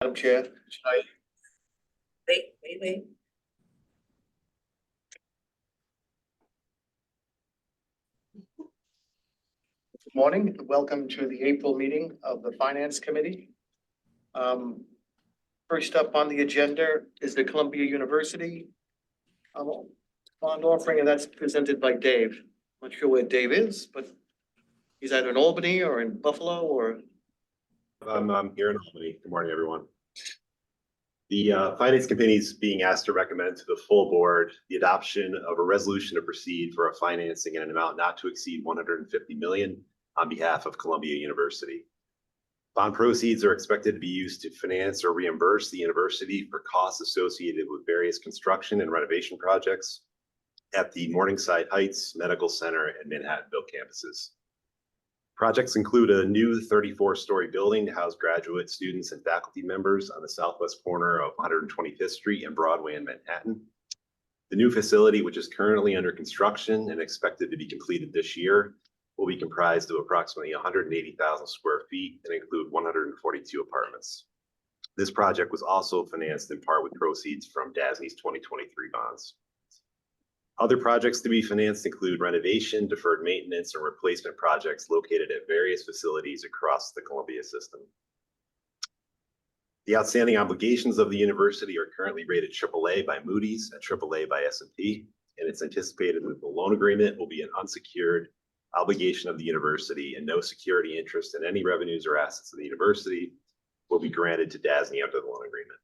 Madam Chair, should I? Wait. Good morning. Welcome to the April meeting of the Finance Committee. First up on the agenda is the Columbia University bond offering, and that's presented by Dave. Not sure where Dave is, but he's either in Albany or in Buffalo or. I'm here in Albany. Good morning, everyone. The Finance Committee is being asked to recommend to the full board the adoption of a resolution to proceed for a financing in an amount not to exceed $150 million on behalf of Columbia University. Bond proceeds are expected to be used to finance or reimburse the university for costs associated with various construction and renovation projects at the Morningside Heights Medical Center and Manhattanville campuses. Projects include a new 34-story building to house graduate students and faculty members on the southwest corner of 125th Street and Broadway in Manhattan. The new facility, which is currently under construction and expected to be completed this year, will be comprised of approximately 180,000 square feet and include 142 apartments. This project was also financed in part with proceeds from DASNY's 2023 bonds. Other projects to be financed include renovation, deferred maintenance, and replacement projects located at various facilities across the Columbia system. The outstanding obligations of the university are currently rated AAA by Moody's and AAA by S&P, and it's anticipated that the loan agreement will be an unsecured obligation of the university, and no security interest in any revenues or assets of the university will be granted to DASNY under the loan agreement.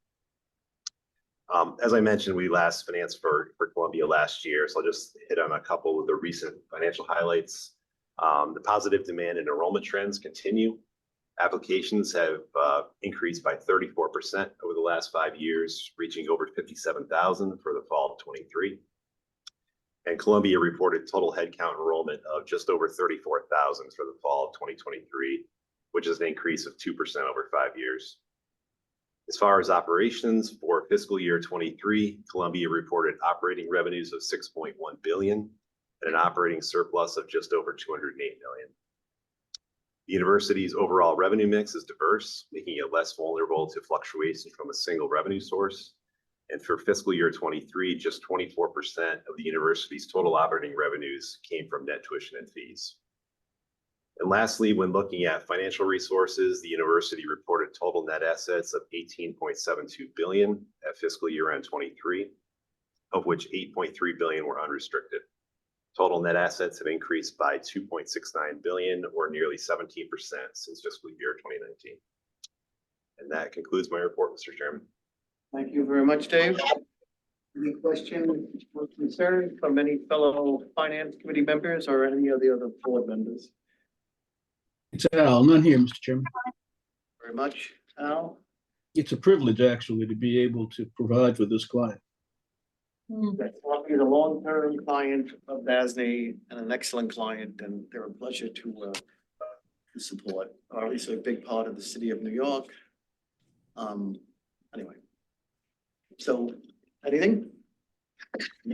As I mentioned, we last financed for Columbia last year, so I'll just hit on a couple of the recent financial highlights. The positive demand and enrollment trends continue. Applications have increased by 34% over the last 5 years, reaching over 57,000 for the fall of 23. And Columbia reported total headcount enrollment of just over 34,000 for the fall of 2023, which is an increase of 2% over 5 years. As far as operations for fiscal year 23, Columbia reported operating revenues of $6.1 billion and an operating surplus of just over $208 million. The university's overall revenue mix is diverse, making it less vulnerable to fluctuations from a single revenue source. And for fiscal year 23, just 24% of the university's total operating revenues came from net tuition and fees. And lastly, when looking at financial resources, the university reported total net assets of $18.72 billion at fiscal year end 23, of which $8.3 billion were unrestricted. Total net assets have increased by $2.69 billion, or nearly 17% since fiscal year 2019. And that concludes my report, Mr. Chairman. Thank you very much, Dave. Any questions or concerns from any fellow Finance Committee members or any of the other board members? It's Al, none here, Mr. Chairman. Very much, Al. It's a privilege, actually, to be able to provide for this client. That's Columbia, a long-term client of DASNY and an excellent client, and they're a pleasure to support, or at least a big part of the city of New York. Anyway, so anything?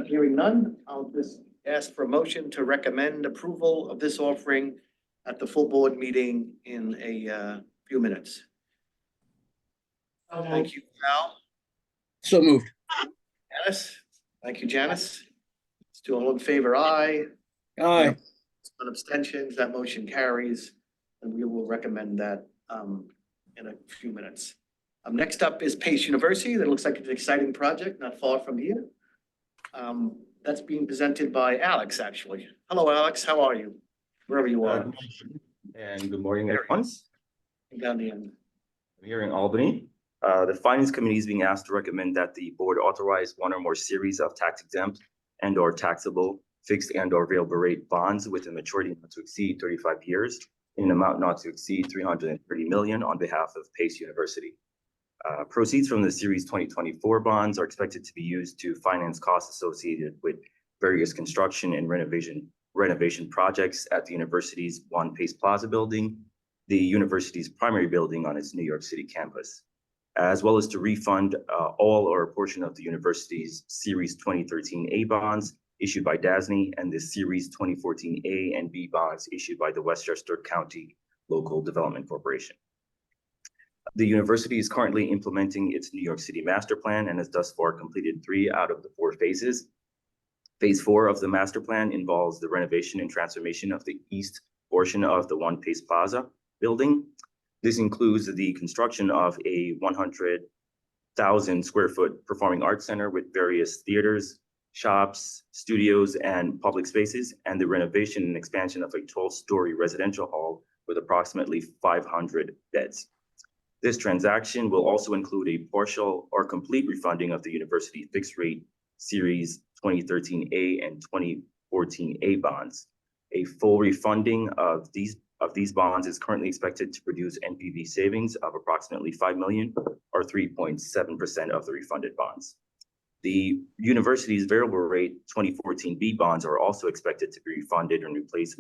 Hearing none, I'll just ask for a motion to recommend approval of this offering at the full board meeting in a few minutes. Thank you, Al. So moved. Janice, thank you, Janice. Let's do all in favor, aye. Aye. On abstentions, that motion carries, and we will recommend that in a few minutes. Next up is Pace University. That looks like it's an exciting project, not far from here. That's being presented by Alex, actually. Hello, Alex. How are you? Wherever you are. And good morning, everyone. Down the end. I'm here in Albany. The Finance Committee is being asked to recommend that the board authorize one or more series of tax-exempt and/or taxable fixed and/or variable rate bonds with a maturity not to exceed 35 years in an amount not to exceed $330 million on behalf of Pace University. Proceeds from the Series 2024 bonds are expected to be used to finance costs associated with various construction and renovation projects at the university's One Pace Plaza building, the university's primary building on its New York City campus, as well as to refund all or a portion of the university's Series 2013A bonds issued by DASNY and the Series 2014A and B bonds issued by the Westchester County Local Development Corporation. The university is currently implementing its New York City master plan and has thus far completed 3 out of the 4 phases. Phase 4 of the master plan involves the renovation and transformation of the east portion of the One Pace Plaza building. This includes the construction of a 100,000 square foot performing arts center with various theaters, shops, studios, and public spaces, and the renovation and expansion of a 12-story residential hall with approximately 500 beds. This transaction will also include a partial or complete refunding of the university fixed rate Series 2013A and 2014A bonds. A full refunding of these bonds is currently expected to produce NPV savings of approximately $5 million or 3.7% of the refunded bonds. The university's variable rate 2014B bonds are also expected to be refunded and replaced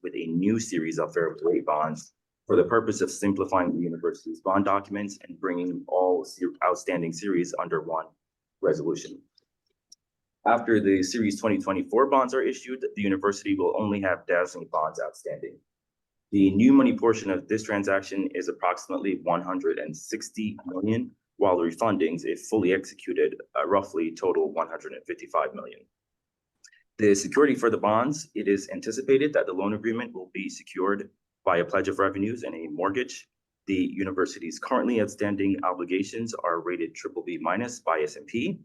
with a new series of variable rate bonds for the purpose of simplifying the university's bond documents and bringing all outstanding series under one resolution. After the Series 2024 bonds are issued, the university will only have DASNY bonds outstanding. The new money portion of this transaction is approximately $160 million, while the refundings, if fully executed, roughly total $155 million. The security for the bonds, it is anticipated that the loan agreement will be secured by a pledge of revenues and a mortgage. The university's currently outstanding obligations are rated BBB- by S&P.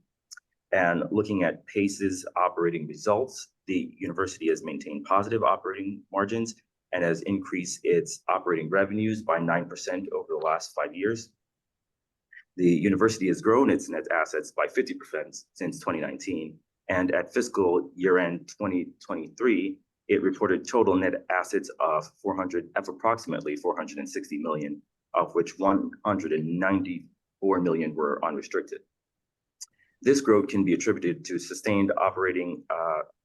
And looking at PACE's operating results, the university has maintained positive operating margins and has increased its operating revenues by 9% over the last 5 years. The university has grown its net assets by 50% since 2019. And at fiscal year-end 2023, it reported total net assets of approximately $460 million, of which $194 million were unrestricted. This growth can be attributed to sustained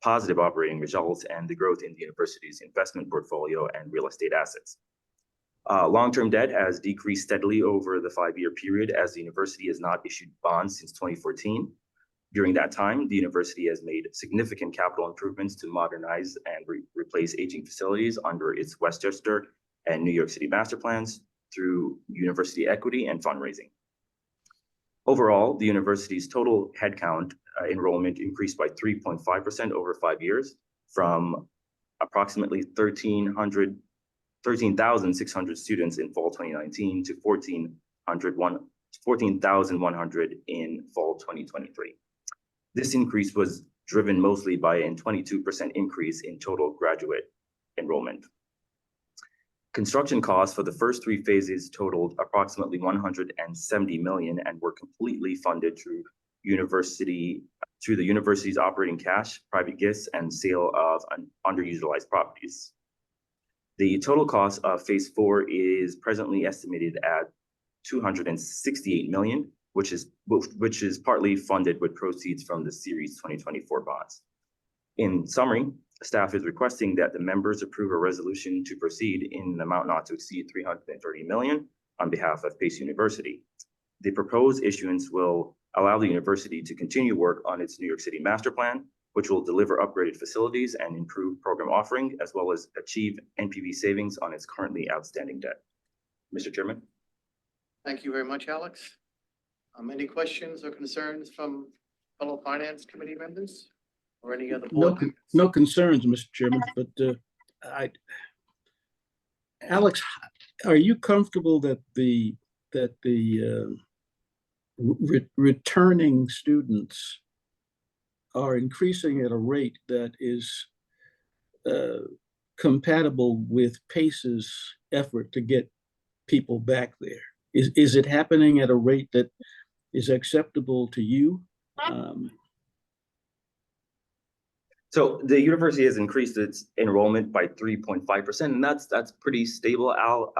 positive operating results and the growth in the university's investment portfolio and real estate assets. Long-term debt has decreased steadily over the 5-year period as the university has not issued bonds since 2014. During that time, the university has made significant capital improvements to modernize and replace aging facilities under its Westchester and New York City master plans through university equity and fundraising. Overall, the university's total headcount enrollment increased by 3.5% over 5 years, from approximately 13,600 students in fall 2019 to 14,100 in fall 2023. This increase was driven mostly by a 22% increase in total graduate enrollment. Construction costs for the first 3 phases totaled approximately $170 million and were completely funded through the university's operating cash, private gifts, and sale of underutilized properties. The total cost of phase 4 is presently estimated at $268 million, which is partly funded with proceeds from the Series 2024 bonds. In summary, staff is requesting that the members approve a resolution to proceed in an amount not to exceed $330 million on behalf of Pace University. The proposed issuance will allow the university to continue work on its New York City master plan, which will deliver upgraded facilities and improve program offering, as well as achieve NPV savings on its currently outstanding debt. Mr. Chairman. Thank you very much, Alex. Any questions or concerns from fellow finance committee members or any other board members? No concerns, Mr. Chairman, but Alex, are you comfortable that the returning students are increasing at a rate that is compatible with PACE's effort to get people back there? Is it happening at a rate that is acceptable to you? So the university has increased its enrollment by 3.5%, and that's pretty stable, Al.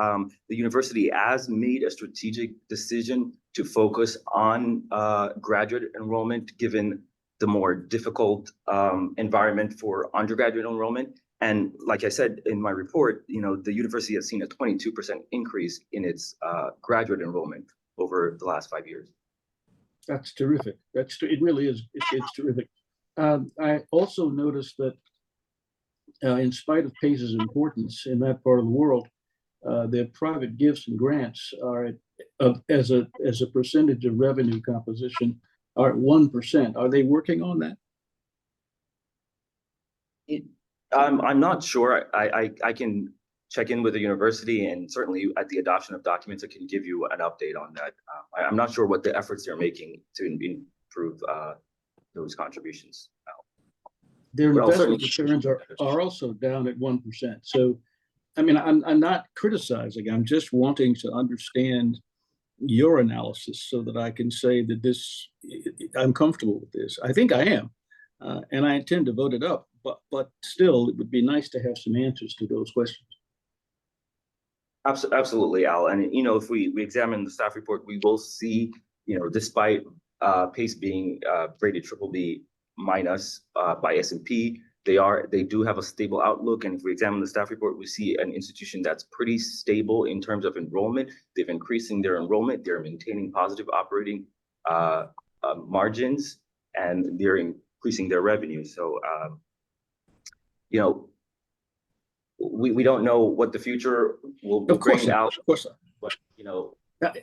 The university has made a strategic decision to focus on graduate enrollment, given the more difficult environment for undergraduate enrollment. And like I said in my report, the university has seen a 22% increase in its graduate enrollment over the last 5 years. That's terrific. It really is. It's terrific. I also noticed that in spite of PACE's importance in that part of the world, their private gifts and grants are as a percentage of revenue composition are at 1%. Are they working on that? I'm not sure. I can check in with the university, and certainly at the adoption of documents, I can give you an update on that. I'm not sure what the efforts they're making to improve those contributions. Their Well, investment certainly- returns are also down at 1%. So, I mean, I'm not criticizing. I'm just wanting to understand your analysis so that I can say that I'm comfortable with this. I think I am, and I intend to vote it up. But still, it would be nice to have some answers to those questions. Absolutely, Al. And if we examine the staff report, we will see, despite PACE being rated BBB minus by S&P, they do have a stable outlook. And if we examine the staff report, we see an institution that's pretty stable in terms of enrollment. They've increasing their enrollment. They're maintaining positive operating margins, and they're increasing their revenue. So, we don't know what the future will bring out. Of course. But,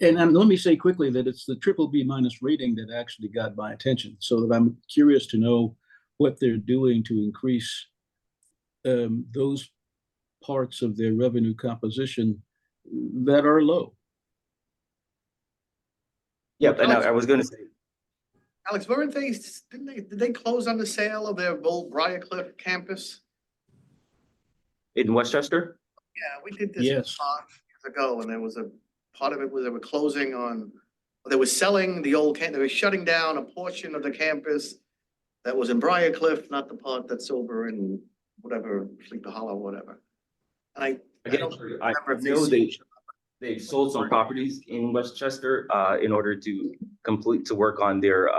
And let me say quickly that it's the BBB minus rating that actually got my attention. So that I'm curious to know what they're doing to increase those parts of their revenue composition that are low. yeah, and I was going to say, Alex, did they close on the sale of their old Briarcliff campus? in Westchester, Yeah, we did this Yes. 5 years ago, and there was part of it was they were closing they were selling the old they were shutting down a portion of the campus that was in Briarcliff, not the part that's over in whatever, Sleepy Hollow, whatever. And I again, don't I remember if know they. they've sold some properties in Westchester in order to work on their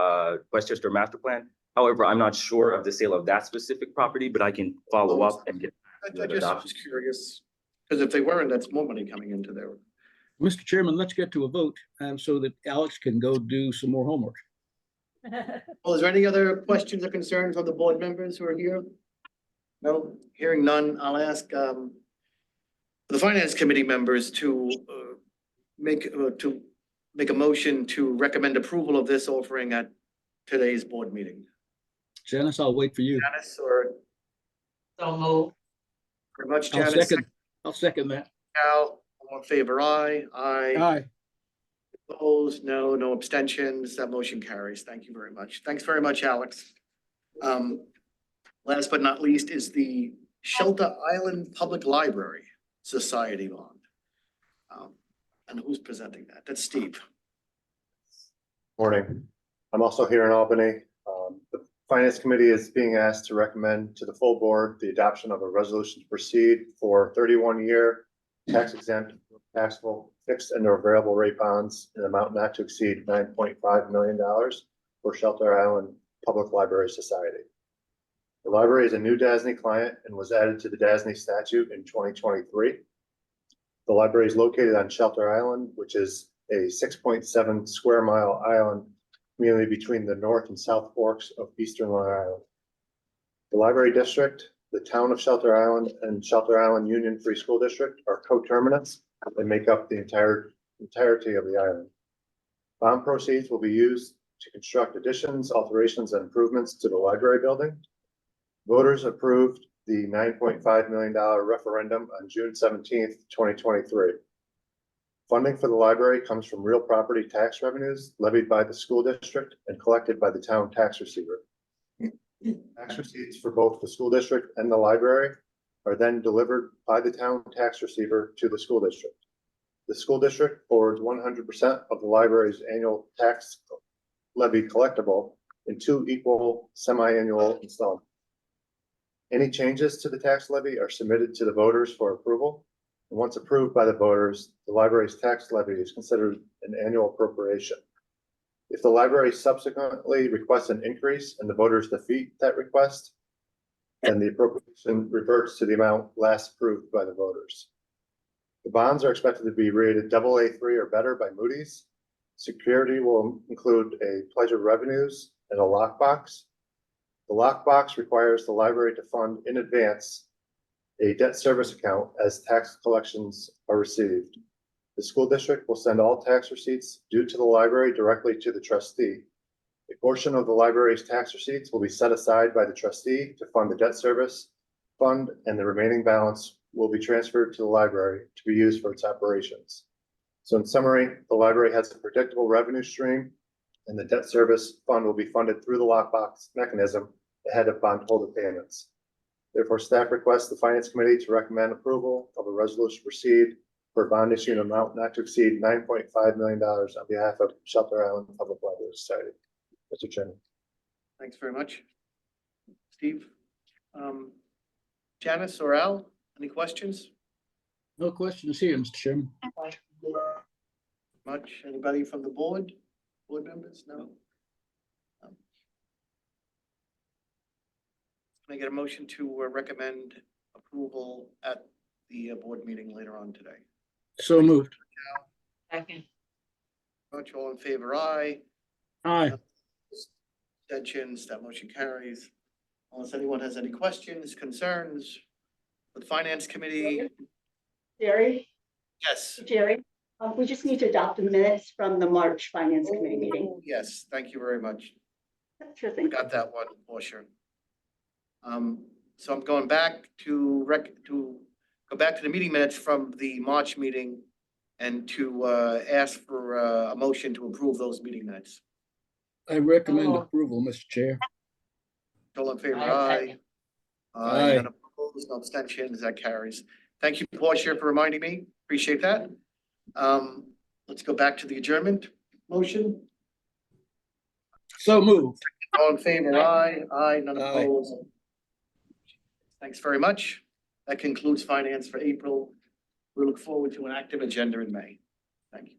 Westchester master plan. However, I'm not sure of the sale of that specific property, but I can follow up and get. I just was curious, because if they weren't, that's more money coming into there. Mr. Chairman, let's get to a vote so that Alex can go do some more homework. Well, is there any other questions or concerns from the board members who are here? No, hearing none, I'll ask the finance committee members to make a motion to recommend approval of this offering at today's board meeting. Janice, I'll wait for you. Janice, or So move. very much, I'll Janice. second that. Cal, all in favor, aye. Aye. Aye. Opposed, no abstentions. That motion carries. Thank you very much. Thanks very much, Alex. Last but not least is the Shelter Island Public Library Society bond. And who's presenting that? That's Steve. Morning. I'm also here in Albany. The Finance Committee is being asked to recommend to the full board the adoption of a resolution to proceed for 31-year tax exempt, taxable, fixed and or variable rate bonds in an amount not to exceed $9.5 million for Shelter Island Public Library Society. The library is a new DASNY client and was added to the DASNY statute in 2023. The library is located on Shelter Island, which is a 6.7 square mile island community between the North and South Forks of Eastern Long Island. The library district, the town of Shelter Island, and Shelter Island Union Free School District are coterminous and make up the entirety of the island. Bond proceeds will be used to construct additions, alterations, and improvements to the library building. Voters approved the $9.5 million referendum on June 17th, 2023. Funding for the library comes from real property tax revenues levied by the school district and collected by the town tax receiver. Tax receipts for both the school district and the library are then delivered by the town tax receiver to the school district. The school district forwards 100% of the library's annual tax levy collectible in 2 equal semi-annual installments. Any changes to the tax levy are submitted to the voters for approval. And once approved by the voters, the library's tax levy is considered an annual appropriation. If the library subsequently requests an increase and the voters defeat that request, then the appropriation reverts to the amount last approved by the voters. The bonds are expected to be rated AA3 or better by Moody's. Security will include a pledge of revenues and a lockbox. The lockbox requires the library to fund in advance a debt service account as tax collections are received. The school district will send all tax receipts due to the library directly to the trustee. A portion of the library's tax receipts will be set aside by the trustee to fund the debt service fund, and the remaining balance will be transferred to the library to be used for its operations. So in summary, the library has a predictable revenue stream, and the debt service fund will be funded through the lockbox mechanism ahead of bondholder payments. Therefore, staff requests the Finance Committee to recommend approval of a resolution to proceed for a bond issue in amount not to exceed $9.5 million on behalf of Shelter Island Public Library Society. Mr. Chairman. Thanks very much. Steve? Janice or Al, any questions? No questions here, Mr. Chairman. Much? Anybody from the board? Board members? No? Can I get a motion to recommend approval at the board meeting later on today? So moved. Second. Much, all in favor, aye. Aye. Abstentions, that motion carries. Unless anyone has any questions, concerns, the Finance Committee, Jerry, yes. we just need to adopt the minutes from the March Finance Committee meeting. Oh, yes, thank you very much. Sure thing. Got that one, for sure. So I'm going back to go back to the meeting minutes from the March meeting and to ask for a motion to approve those meeting minutes. I recommend Oh. approval, Mr. Chair. All in favor, Aye. aye. Aye. None opposed, no abstentions, that carries. Thank you, Portia, for reminding me. Appreciate that. Let's go back to the adjournment motion. So moved. All in favor, aye. Aye, none Aye. opposed. Thanks very much. That concludes finance for April. We look forward to an active agenda in May. Thank you.